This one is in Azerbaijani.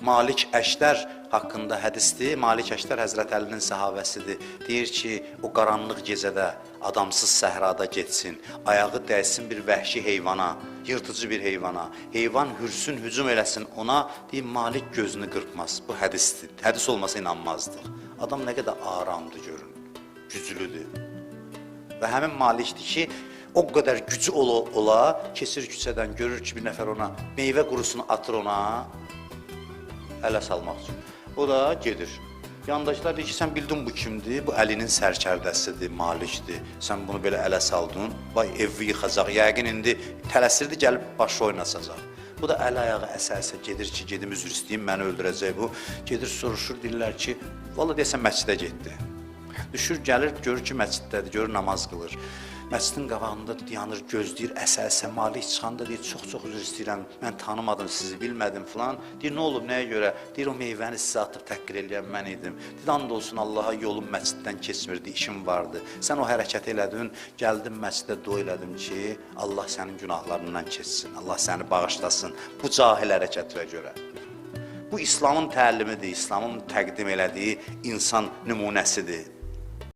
Malik Əşdər haqqında hədisdir. Malik Əşdər Həzrət Əlinin səhabəsidir. Deyir ki, o qaranlıq gecədə adamsız səhrada getsin, ayağı dəysin bir vəhşi heyvana, yırtıcı bir heyvana, heyvan hürsün, hücum eləsin ona, deyir, Malik gözünü qırpmaz. Bu hədisdir. Hədis olmasa inanmazdıq. Adam nə qədər aramdır görün, güclüdür. Və həmin Malikdir ki, o qədər gücü ola, keçir küçədən, görür ki, bir nəfər ona meyvə qurusunu atır ona, ələ salmaq üçün. O da gedir. Yandakılar deyir ki, sən bildin bu kimdir? Bu Əlinin sərkərdəsidir, Malikdir. Sən bunu belə ələ saldın, vay evi yıxacaq, yəqin indi tələsirdi, gəlib başı oynasacaq. Bu da əl ayağı əsə-əsə gedir ki, gedim üzr istəyim, məni öldürəcək bu. Gedir, soruşur, deyirlər ki, valla deyəsən məscidə getdi. Düşür, gəlir, görür ki, məsciddədir, görür, namaz qılır. Məscidin qabağında dayanır, gözləyir, əsə-əsə, Malik çıxanda deyir, çox-çox üzr istəyirəm, mən tanımadım sizi, bilmədim filan. Deyir, nə olub, nəyə görə? Deyir, o meyvəni sizə atıb təhqir eləyən mən idim. Deyir, and olsun Allaha yolum məsciddən keçmirdi, işim vardı. Sən o hərəkət elədin, gəldim məscidə dua elədim ki, Allah sənin günahlarından keçsin, Allah səni bağışlasın bu cahil hərəkətvə görə. Bu İslamın təlimidir, İslamın təqdim elədiyi insan nümunəsidir.